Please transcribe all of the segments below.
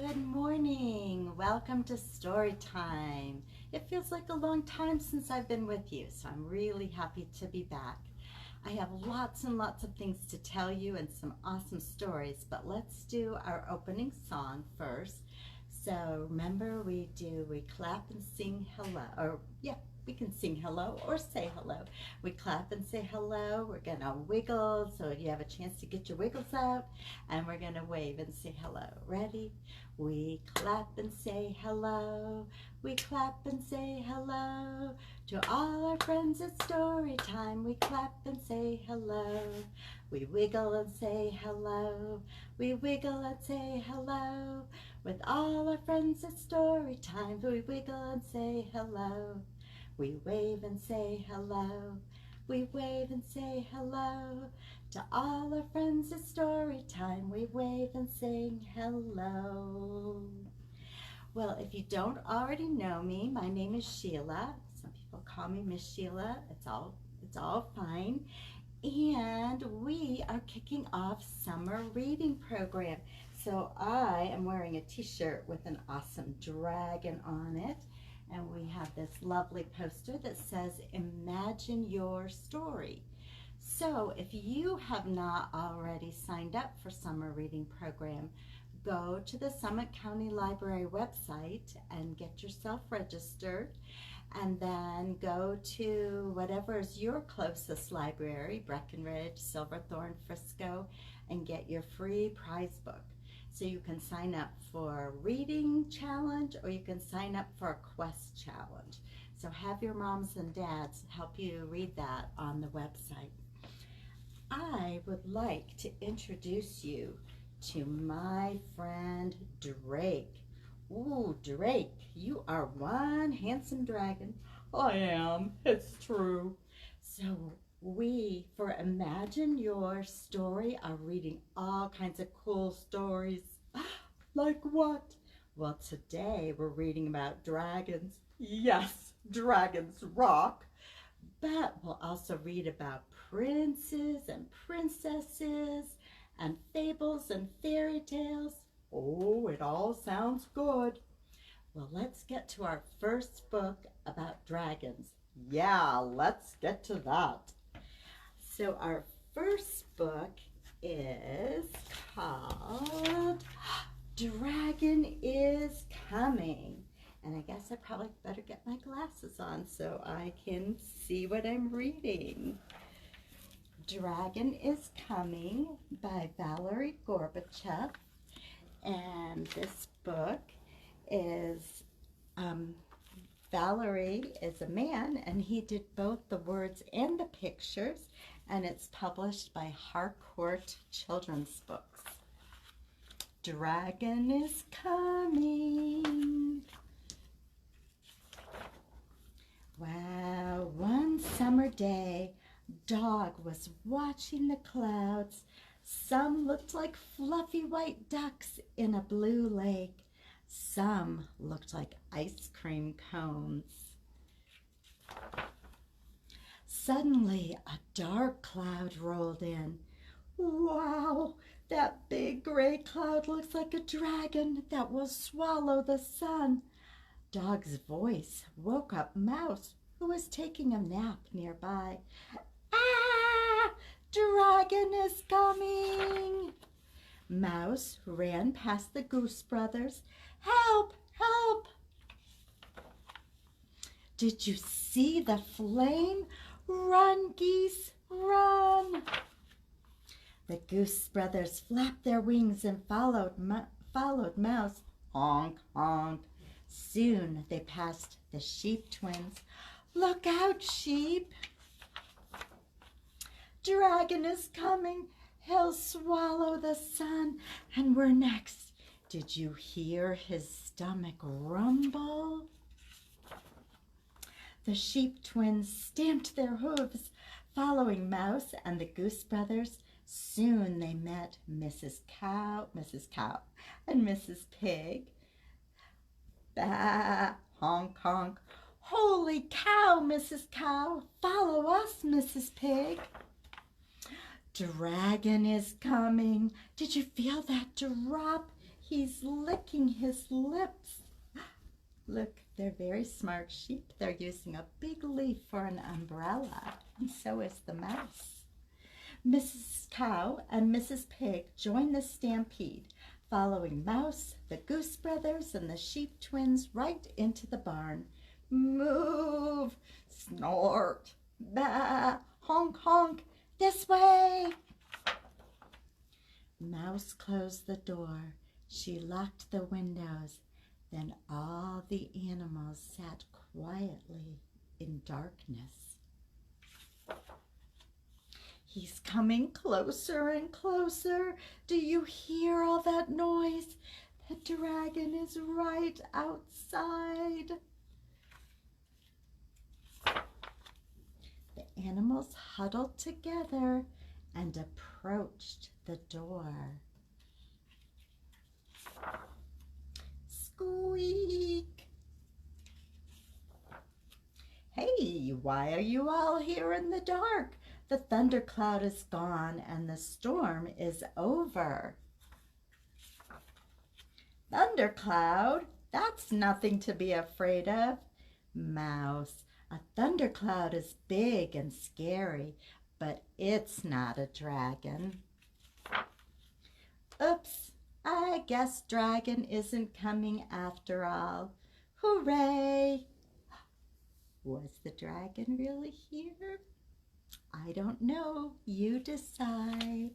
Good morning. Welcome to Storytime. It feels like a long time since I've been with you, so I'm really happy to be back. I have lots and lots of things to tell you and some awesome stories, but let's do our opening song first. So remember we clap and sing hello, we can sing hello or say hello. We clap and say hello. We're gonna wiggle so you have a chance to get your wiggles out, and we're gonna wave and say hello. Ready? We clap and say hello. We clap and say hello to all our friends at Storytime. We clap and say hello. We wiggle and say hello. We wiggle and say hello with all our friends at Storytime. We wiggle and say hello. We wave and say hello. We wave and say hello to all our friends at Storytime. We wave and sing hello. Well, if you don't already know me, my name is Sheila. Some people call me Miss Sheila. It's all fine. And we are kicking off summer reading program. So I am wearing a t-shirt with an awesome dragon on it. And we have this lovely poster that says, Imagine Your Story. So if you have not already signed up for summer reading program, go to the Summit County Library website and get yourself registered, and then go to whatever is your closest library, Breckenridge, Silverthorne, Frisco, and get your free prize book. So you can sign up for a reading challenge, or you can sign up for a quest challenge. So have your moms and dads help you read that on the website. I would like to introduce you to my friend Drake. Ooh, Drake, you are one handsome dragon. I am, it's true. So we, for Imagine Your Story, are reading all kinds of cool stories. Like what? Well, today we're reading about dragons. Yes, dragons rock. But we'll also read about princes and princesses and fables and fairy tales. Oh, it all sounds good. Well, let's get to our first book about dragons. Yeah, let's get to that. So our first book is called Dragon is Coming. And I guess I probably better get my glasses on so I can see what I'm reading. Dragon is Coming by Valeri Gorbachev. And this book is, Valeri is a man, and he did both the words and the pictures, and it's published by Harcourt Children's Books. Dragon is coming. Wow, one summer day, Dog was watching the clouds. Some looked like fluffy white ducks in a blue lake. Some looked like ice cream cones. Suddenly, a dark cloud rolled in. Wow, that big gray cloud looks like a dragon that will swallow the sun. Dog's voice woke up Mouse, who was taking a nap nearby. Ah! Dragon is coming! Mouse ran past the Goose Brothers. Help! Help! Did you see the flame? Run, geese, run! The Goose Brothers flapped their wings and followed Mouse. Honk, honk. Soon they passed the Sheep twins. Look out, sheep! Dragon is coming. He'll swallow the sun. And we're next. Did you hear his stomach rumble? The Sheep twins stamped their hooves, following Mouse and the Goose Brothers. Soon they met Mrs. Cow, and Mrs. Pig. Bah, honk, honk. Holy cow, Mrs. Cow. Follow us, Mrs. Pig. Dragon is coming. Did you feel that drop? He's licking his lips. Look, they're very smart sheep. They're using a big leaf for an umbrella, and so is the mouse. Mrs. Cow and Mrs. Pig join the stampede, following Mouse, the Goose Brothers, and the Sheep Twins right into the barn. Move! Snort! Bah! Honk, honk! This way! Mouse closed the door. She locked the windows. Then all the animals sat quietly in darkness. He's coming closer and closer. Do you hear all that noise? The dragon is right outside. The animals huddled together and approached the door. Squeak! Hey, why are you all here in the dark? The thundercloud is gone and the storm is over. Thundercloud? That's nothing to be afraid of. Mouse, a thundercloud is big and scary, but it's not a dragon. Oops, I guess dragon isn't coming after all. Hooray! Was the dragon really here? I don't know. You decide.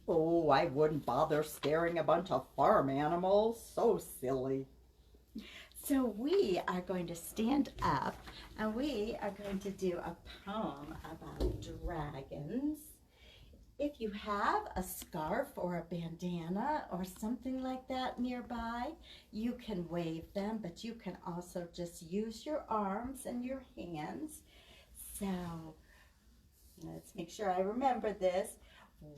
Oh, I wouldn't bother scaring a bunch of farm animals. So silly. So we are going to stand up and we are going to do a poem about dragons. If you have a scarf or a bandana or something like that nearby, you can wave them, but you can also just use your arms and your hands. So let's make sure I remember this.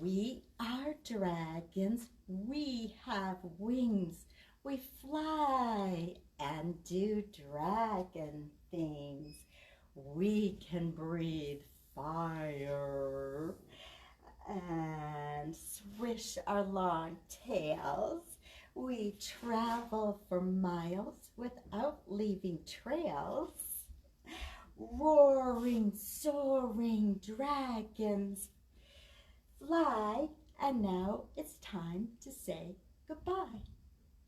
We are dragons. We have wings. We fly and do dragon things. We can breathe fire and swish our long tails. We travel for miles without leaving trails. Roaring, soaring dragons fly, and now it's time to say goodbye.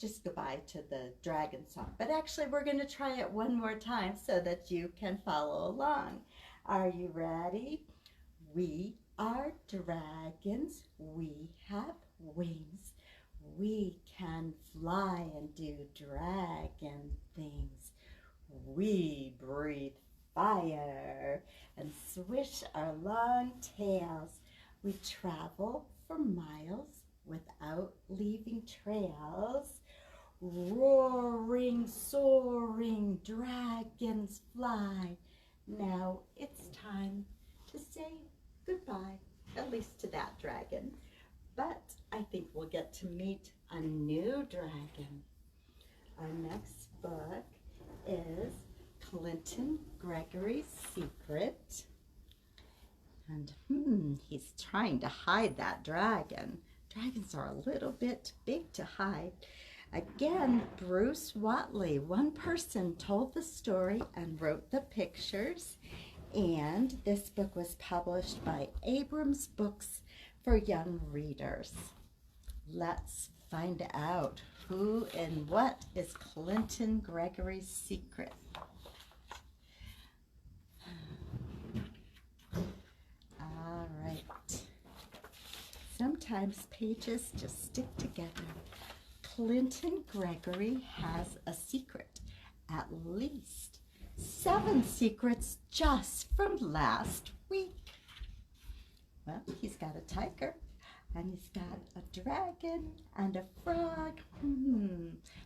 Just goodbye to the dragon song, but actually we're going to try it one more time so that you can follow along. Are you ready? We are dragons. We have wings. We can fly and do dragon things. We breathe fire and swish our long tails. We travel for miles without leaving trails. Roaring, soaring dragons fly. Now it's time to say goodbye, at least to that dragon. But I think we'll get to meet a new dragon. Our next book is Clinton Gregory's Secret. And he's trying to hide that dragon. Dragons are a little bit big to hide. Again, Bruce Whatley, one person, told the story and wrote the pictures. And this book was published by Abrams Books for young readers. Let's find out who and what is Clinton Gregory's secret. All right. Sometimes pages just stick together. Clinton Gregory has a secret, at least 7 secrets just from last week. Well, he's got a tiger, and he's got a dragon and a frog.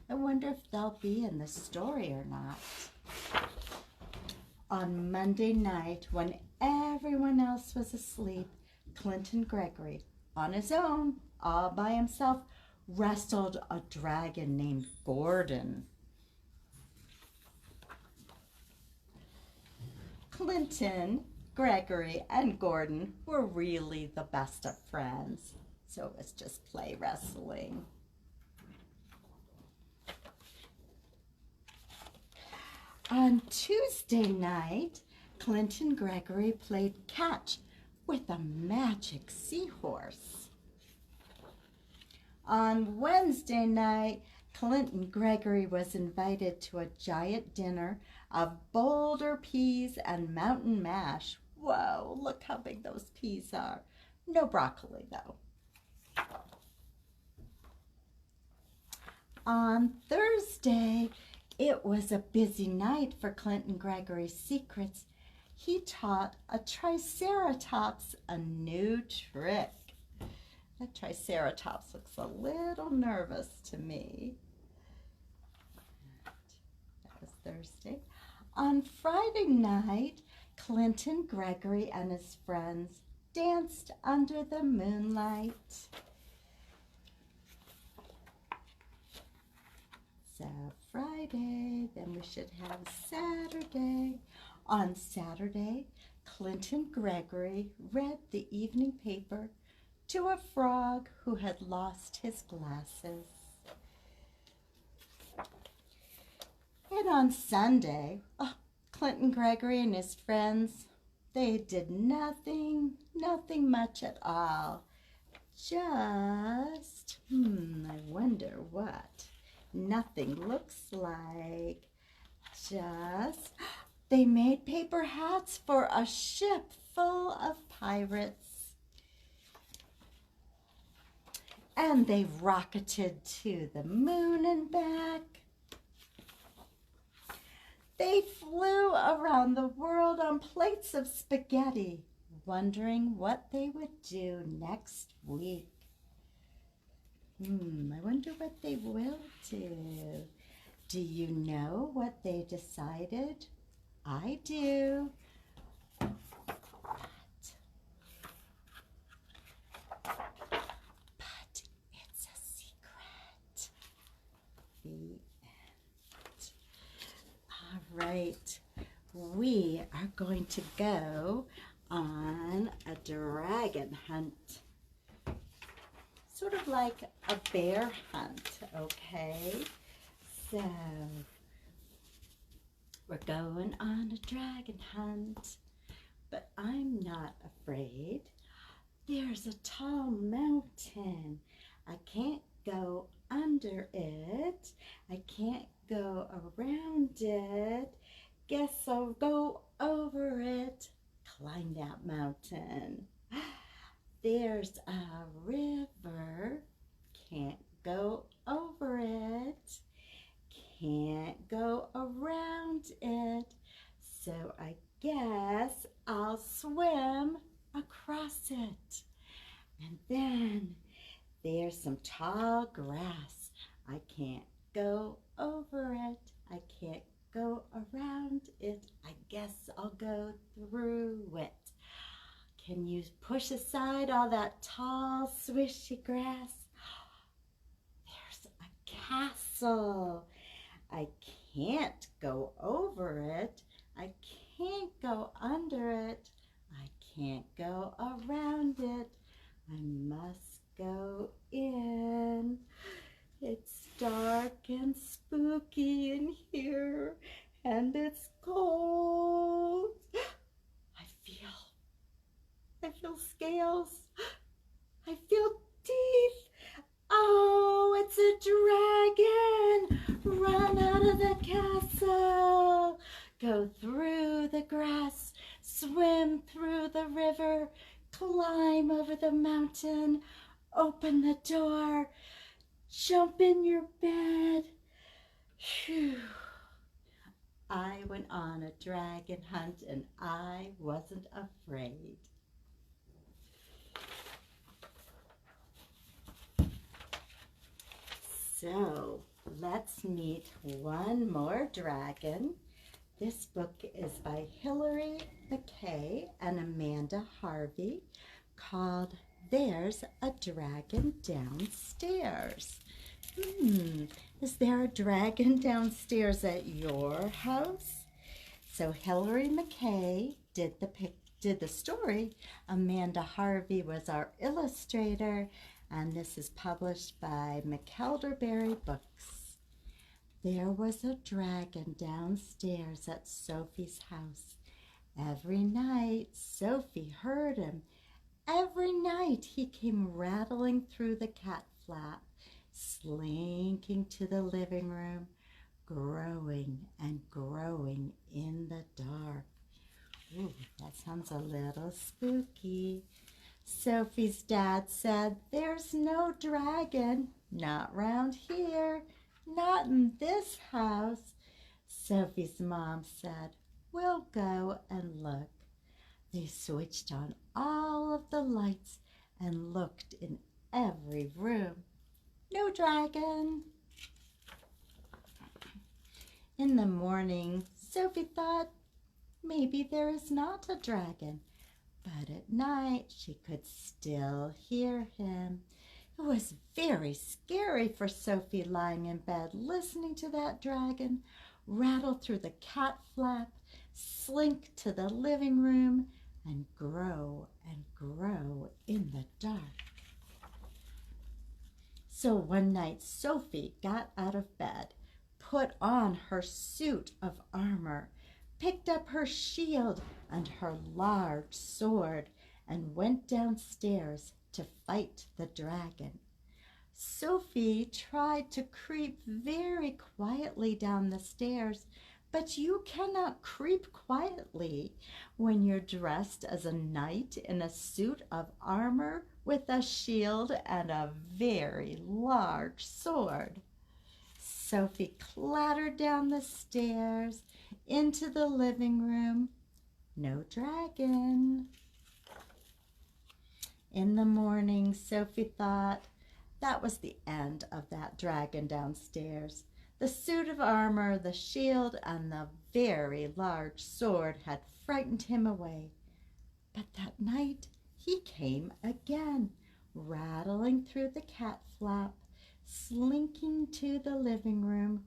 I wonder if they'll be in the story or not. On Monday night, when everyone else was asleep, Clinton Gregory, on his own, all by himself, wrestled a dragon named Gordon. Clinton Gregory and Gordon were really the best of friends, so it was just play wrestling. On Tuesday night, Clint and Gregory played catch with a magic seahorse. On Wednesday night, Clint and Gregory was invited to a giant dinner of boulder peas and mountain mash. Whoa, look how big those peas are. No broccoli, though. On Thursday, it was a busy night for Clint and Gregory's secrets. He taught a Triceratops a new trick. That Triceratops looks a little nervous to me. That was Thursday. On Friday night, Clint and Gregory and his friends danced under the moonlight. So Friday, then we should have Saturday. On Saturday, Clint and Gregory read the evening paper to a frog who had lost his glasses. And on Sunday, Clint and Gregory and his friends, they did nothing much at all. Just, I wonder what nothing looks like. Just, they made paper hats for a ship full of pirates. And they rocketed to the moon and back. They flew around the world on plates of spaghetti, wondering what they would do next week. I wonder what they will do. Do you know what they decided? I do. But it's a secret. The end. All right. We are going to go on a dragon hunt. Sort of like a bear hunt, okay? So, we're going on a dragon hunt, but I'm not afraid. There's a tall mountain. I can't go under it. I can't go around it. Guess I'll go over it. Climb that mountain. There's a river. Can't go over it. Can't go around it. So I guess I'll swim across it. And then there's some tall grass. I can't go over it. I can't go around it. I guess I'll go through it. Can you push aside all that tall, swishy grass? There's a castle. I can't go over it. I can't go under it. I can't go around it. I must go in. It's dark and spooky in here, and it's cold. I feel scales. I feel teeth. Oh, it's a dragon. Run out of the castle. Go through the grass. Swim through the river. Climb over the mountain. Open the door. Jump in your bed. Phew. I went on a dragon hunt and I wasn't afraid. So let's meet one more dragon. This book is by Hilary, McKay, and Amanda Harvey, called There's a Dragon Downstairs. Is there a dragon downstairs at your house? So Hilary McKay did the did the story. Amanda Harvey was our illustrator, and this is published by McElderry Books. There was a dragon downstairs at Sophie's house. Every night Sophie heard him. Every night he came rattling through the cat flap, slinking to the living room, growing and growing in the dark. Ooh, that sounds a little spooky. Sophie's dad said, "There's no dragon, not round here, not in this house." Sophie's mom said, "We'll go and look." They switched on all of the lights and looked in every room. No dragon. In the morning, Sophie thought maybe there is not a dragon, but at night she could still hear him. It was very scary for Sophie lying in bed listening to that dragon rattle through the cat flap, slink to the living room, and grow in the dark. So one night Sophie got out of bed, put on her suit of armor, picked up her shield and her large sword, and went downstairs to fight the dragon. Sophie tried to creep very quietly down the stairs, but you cannot creep quietly when you're dressed as a knight in a suit of armor with a shield and a very large sword. Sophie clattered down the stairs into the living room. No dragon. In the morning, Sophie thought that was the end of that dragon downstairs. The suit of armor, the shield, and the very large sword had frightened him away. But that night he came again, rattling through the cat flap, slinking to the living room,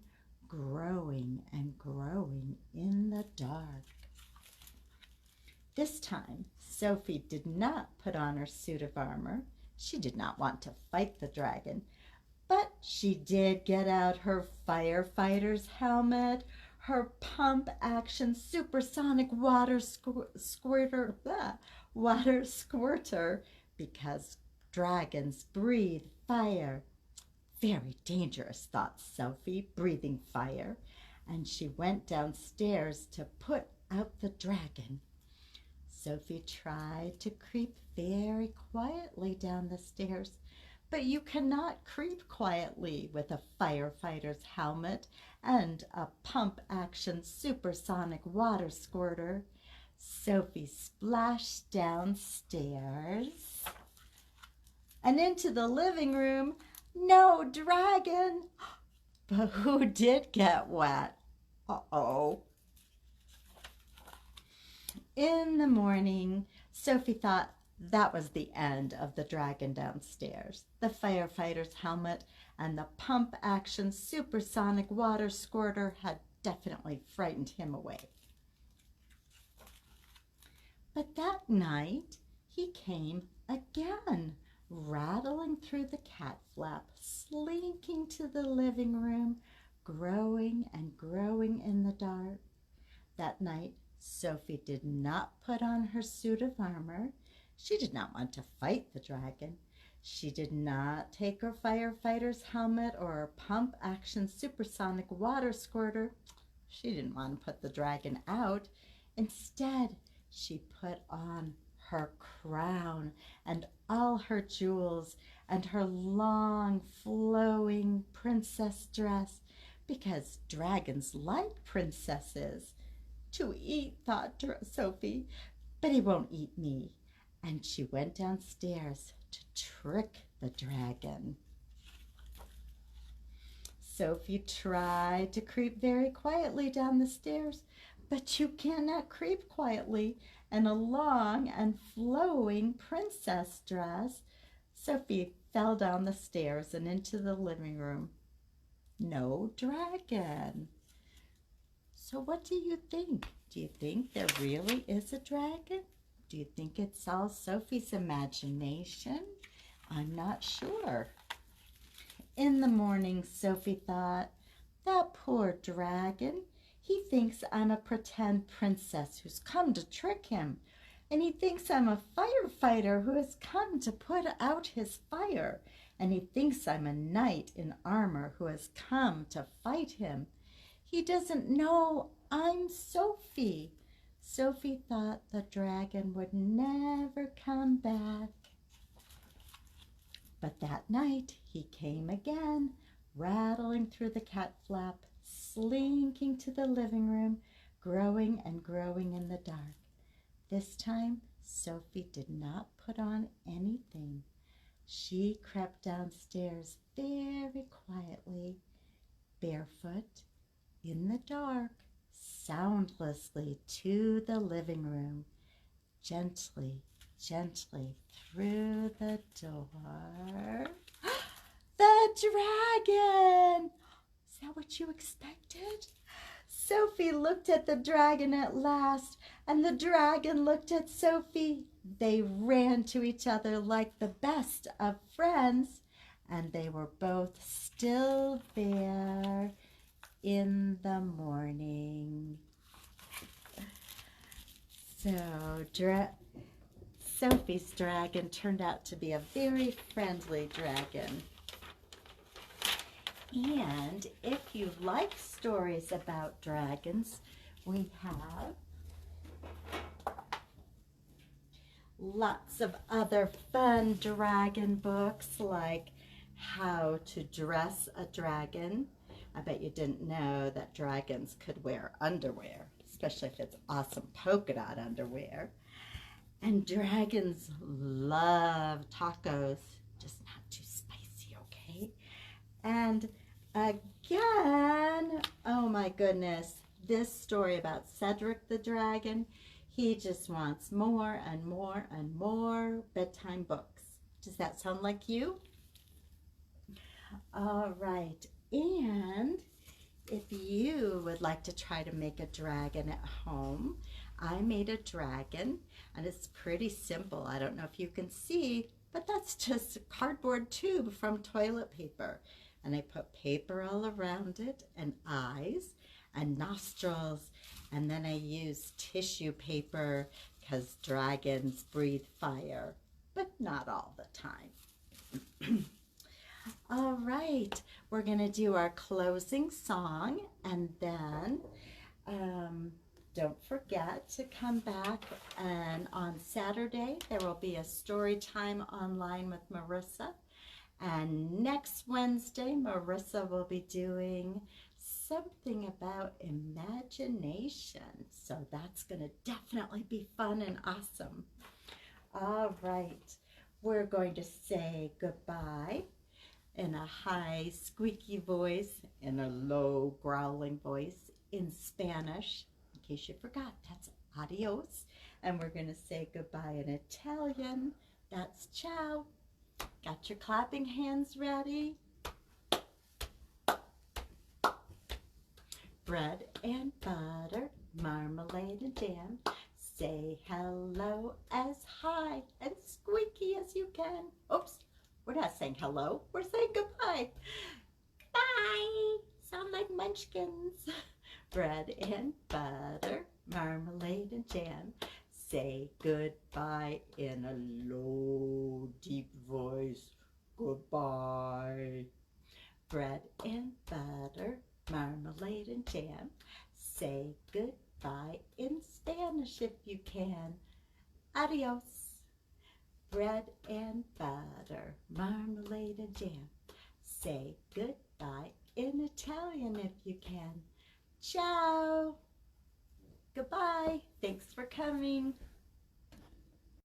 growing and growing in the dark. This time, Sophie did not put on her suit of armor. She did not want to fight the dragon, but she did get out her firefighter's helmet, her pump-action supersonic water squirter, because dragons breathe fire. Very dangerous, thought Sophie, breathing fire, and she went downstairs to put out the dragon. Sophie tried to creep very quietly down the stairs, but you cannot creep quietly with a firefighter's helmet and a pump-action supersonic water squirter. Sophie splashed downstairs and into the living room. No dragon! But who did get wet? Uh-oh. In the morning, Sophie thought that was the end of the dragon downstairs. The firefighter's helmet and the pump-action supersonic water squirter had definitely frightened him away. But that night, he came again, rattling through the cat flap, slinking to the living room, growing and growing in the dark. That night, Sophie did not put on her suit of armor. She did not want to fight the dragon. She did not take her firefighter's helmet or her pump-action supersonic water squirter. She didn't want to put the dragon out. Instead, she put on her crown and all her jewels and her long, flowing princess dress, because dragons like princesses. To eat, thought Sophie, but he won't eat me. And she went downstairs to trick the dragon. Sophie tried to creep very quietly down the stairs, but you cannot creep quietly in a long and flowing princess dress. Sophie fell down the stairs and into the living room. No dragon. So what do you think? Do you think there really is a dragon? Do you think it's all Sophie's imagination? I'm not sure. In the morning, Sophie thought, that poor dragon. He thinks I'm a pretend princess who's come to trick him. And he thinks I'm a firefighter who has come to put out his fire. And he thinks I'm a knight in armor who has come to fight him. He doesn't know I'm Sophie. Sophie thought the dragon would never come back. But that night he came again, rattling through the cat flap, slinking to the living room, growing and growing in the dark. This time, Sophie did not put on anything. She crept downstairs very quietly, barefoot, in the dark, soundlessly to the living room, gently, gently through the door. The dragon! Is that what you expected? Sophie looked at the dragon at last, and the dragon looked at Sophie. They ran to each other like the best of friends, and they were both still there in the morning. So, Sophie's dragon turned out to be a very friendly dragon. And if you like stories about dragons, we have lots of other fun dragon books like How to Dress a Dragon. I bet you didn't know that dragons could wear underwear, especially if it's awesome polka dot underwear. And dragons love tacos, just not too spicy, okay? And again, oh my goodness, this story about Cedric the dragon, he just wants more and more and more bedtime books. Does that sound like you? All right, and if you would like to try to make a dragon at home, I made a dragon, and it's pretty simple. I don't know if you can see, but that's just a cardboard tube from toilet paper. And I put paper all around it, and eyes, and nostrils, and then I used tissue paper because dragons breathe fire, but not all the time. All right, we're gonna do our closing song, and then don't forget to come back, and on Saturday there will be a story time online with Marissa. And next Wednesday, Marissa will be doing something about imagination. So that's going to definitely be fun and awesome. All right, we're going to say goodbye in a high, squeaky voice, in a low, growling voice in Spanish. In case you forgot, that's adios. And we're going to say goodbye in Italian. That's ciao. Got your clapping hands ready? Bread and butter, marmalade and jam. Say hello as high and squeaky as you can. Oops, we're not saying hello, we're saying goodbye. Bye! Sound like munchkins. Bread and butter, marmalade and jam. Say goodbye in a low, deep voice. Goodbye. Bread and butter, marmalade and jam. Say goodbye in Spanish if you can. Adios. Bread and butter, marmalade and jam. Say goodbye in Italian if you can. Ciao. Goodbye. Thanks for coming.